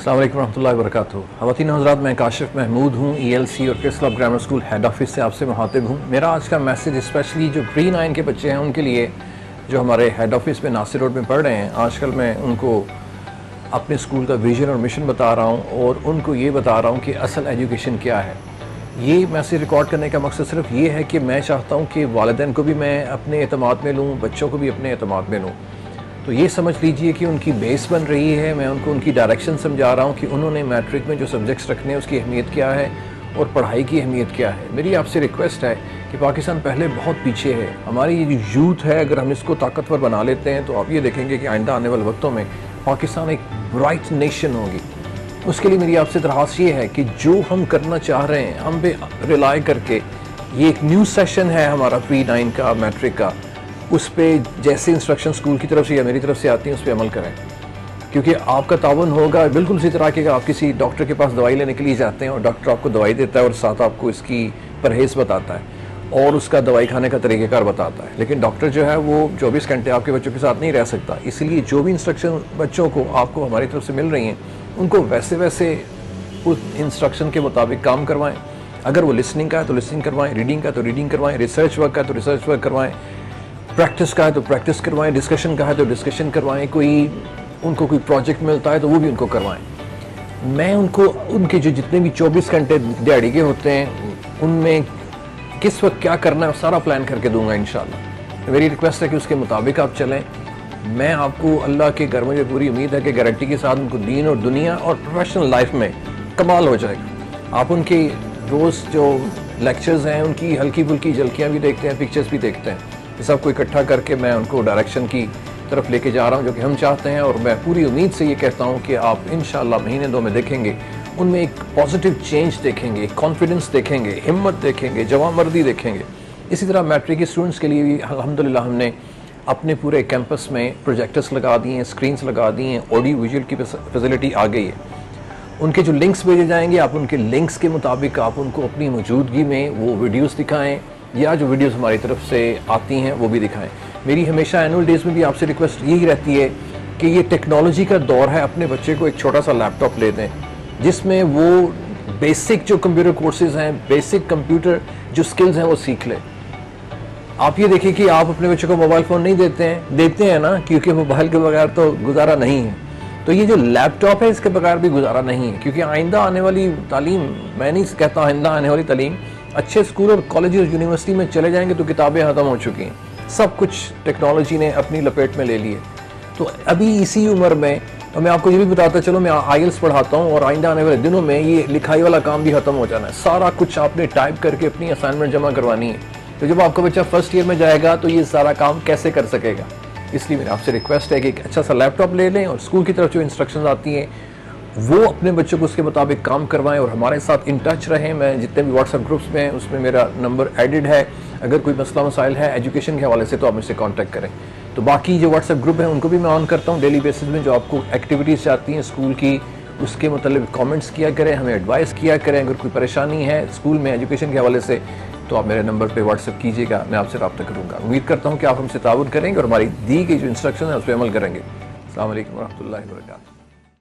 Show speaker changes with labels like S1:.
S1: अस्सलाम वालेकुम रहमतुल्लाहि व बरकातुहू। ख़वातीन हज़रात, मैं काशिफ महमूद हूँ, ELC और press club grammar school head office से आपसे मुखातिब हूँ। मेरा आज का मैसेज स्पेशली जो प्री 9 के बच्चे हैं उनके लिए, जो हमारे हेड ऑफिस में नासिर रोड में पढ़ रहे हैं। आजकल मैं उनको अपने स्कूल का विज़न और मिशन बता रहा हूँ और उनको ये बता रहा हूँ कि असल एजुकेशन क्या है। ये मैसेज रिकॉर्ड करने का मकसद सिर्फ ये है कि मैं चाहता हूँ कि वालिदैन को भी मैं अपने एतमाद में लूँ, बच्चों को भी अपने एतमाद में लूँ। तो ये समझ लीजिए कि उनकी बेस बन रही है। मैं उनको उनकी डायरेक्शन समझा रहा हूँ कि उन्होंने मैट्रिक में जो सब्जेक्ट्स रखने हैं उसकी अहमियत क्या है और पढ़ाई की अहमियत क्या है। मेरी आपसे रिक्वेस्ट है कि पाकिस्तान पहले बहुत पीछे है। हमारी ये जो यूथ है, अगर हम इसको ताकतवर बना लेते हैं तो आप ये देखेंगे कि आइंदा आने वाले वक्तों में पाकिस्तान एक ब्राइट नेशन होगी। उसके लिए मेरी आपसे दरख्वास्त ये है कि जो हम करना चाह रहे हैं हम पे रिलाई करके, ये एक न्यू सेशन है हमारा प्री 9 का मैट्रिक का, उस पर जैसे इंस्ट्रक्शन स्कूल की तरफ से या मेरी तरफ से आती हैं उस पर अमल करें। क्योंकि आपका तावन होगा बिल्कुल इसी तरह के आप किसी डॉक्टर के पास दवाई लेने के लिए जाते हैं और डॉक्टर आपको दवाई देता है और साथ आपको इसकी परहेज़ बताता है और उसका दवाई खाने का तरीक़ेकार बताता है। लेकिन डॉक्टर जो है वो 24 घंटे आपके बच्चों के साथ नहीं रह सकता। इसलिए जो भी इंस्ट्रक्शन बच्चों को आपको हमारी तरफ से मिल रही हैं उनको वैसे वैसे उस इंस्ट्रक्शन के मुताबिक काम करवाएं। अगर वो लिसनिंग का है तो लिसनिंग करवाएं, रीडिंग का तो रीडिंग करवाएं, रिसर्च वर्क का तो रिसर्च वर्क करवाएं, प्रैक्टिस का है तो प्रैक्टिस करवाएं, डिस्कशन का है तो डिस्कशन करवाएं, उनको कोई प्रोजेक्ट मिलता है तो वो भी उनको करवाएं। मैं उनको उनके जो जितने भी 24 घंटे दिहाड़ी के होते हैं उनमें किस वक्त क्या करना है सारा प्लान करके दूंगा इंशाल्लाह। मेरी रिक्वेस्ट है कि उसके मुताबिक आप चलें। मैं आपको अल्लाह के घर, मुझे पूरी उम्मीद है कि गारंटी के साथ उनको दीन और दुनिया और प्रोफेशनल लाइफ में कमाल हो जाएगा। आप उनके रोज़ जो लेक्चर्स हैं उनकी हल्की फुल्की झलकियाँ भी देखते हैं, पिक्चर्स भी देखते हैं। इस सब को इकट्ठा करके मैं उनको डायरेक्शन की तरफ लेके जा रहा हूँ जो कि हम चाहते हैं। और मैं पूरी उम्मीद से ये कहता हूँ कि आप इंशाल्लाह महीने 2 में देखेंगे उनमें एक पॉजिटिव चेंज देखेंगे, कॉन्फिडेंस देखेंगे, हिम्मत देखेंगे, जवामर्दी देखेंगे। इसी तरह मैट्रिक के स्टूडेंट्स के लिए भी अल्हम्दुलिल्लाह हमने अपने पूरे कैंपस में प्रोजेक्टर्स लगा दिए हैं, स्क्रीन्स लगा दिए हैं, ऑडियो विजुअल की फैसिलिटी आ गई है। उनके जो लिंक्स भेजे जाएंगे आप उनके लिंक्स के मुताबिक आप उनको अपनी मौजूदगी में वो वीडियोस दिखाएं या जो वीडियोस हमारी तरफ से आती हैं वो भी दिखाएं। मेरी हमेशा एनुअल डेज में भी आपसे रिक्वेस्ट यही रहती है कि ये टेक्नोलॉजी का दौर है, अपने बच्चे को एक छोटा सा लैपटॉप ले दें जिसमें वो बेसिक जो कंप्यूटर कोर्सेज हैं, बेसिक कंप्यूटर जो स्किल्स हैं वो सीख ले। आप ये देखिए कि आप अपने बच्चों को मोबाइल फ़ोन नहीं देते हैं ना, क्योंकि मोबाइल के बगैर तो गुजारा नहीं है। तो ये जो लैपटॉप है इसके बगैर भी गुजारा नहीं है, क्योंकि आइंदा आने वाली तालीम, मैं नहीं कहता आइंदा आने वाली तालीम, अच्छे स्कूल और कॉलेज और यूनिवर्सिटी में चले जाएंगे तो किताबें ख़त्म हो चुकी हैं, सब कुछ टेक्नोलॉजी ने अपनी लपेट में ले लिए। तो अभी इसी उम्र में, और मैं आपको ये भी बताता चलो, मैं IELTS पढ़ाता हूँ और आइंदा आने वाले दिनों में ये लिखाई वाला काम भी ख़त्म हो जाना है। सारा कुछ आपने टाइप करके अपनी असाइनमेंट जमा करवानी है। तो जब आपका बच्चा फर्स्ट ईयर में जाएगा तो ये सारा काम कैसे कर सकेगा। इसलिए मेरी आपसे रिक्वेस्ट है कि एक अच्छा सा लैपटॉप ले लें और स्कूल की तरफ जो इंस्ट्रक्शंस आती हैं वो अपने बच्चों को उसके मुताबिक काम करवाएं और हमारे साथ इन टच रहें। मैं जितने भी व्हाट्सएप ग्रुप्स में हैं उसमें मेरा नंबर एडिड है। अगर कोई मसला मसाइल है एजुकेशन के हवाले से तो आप मुझसे कांटेक्ट करें। तो बाकी जो व्हाट्सएप ग्रुप हैं उनको भी मैं ऑन करता हूँ डेली बेसिस में। जो आपको एक्टिविटीज़ चाहती हैं स्कूल की उसके मतलब कमेंट्स किया करें, हमें एडवाइस किया करें। अगर कोई परेशानी है स्कूल में एजुकेशन के हवाले से तो आप मेरे नंबर पे व्हाट्सएप कीजिएगा, मैं आपसे रब्ता करूँगा। उम्मीद करता हूँ कि आप हमसे ताउन करेंगे और हमारी दी गई जो इंस्ट्रक्शन है उस पर अमल करेंगे। अस्सलाम वालेकुम व रहमतुल्लाहि व बरकातुहू।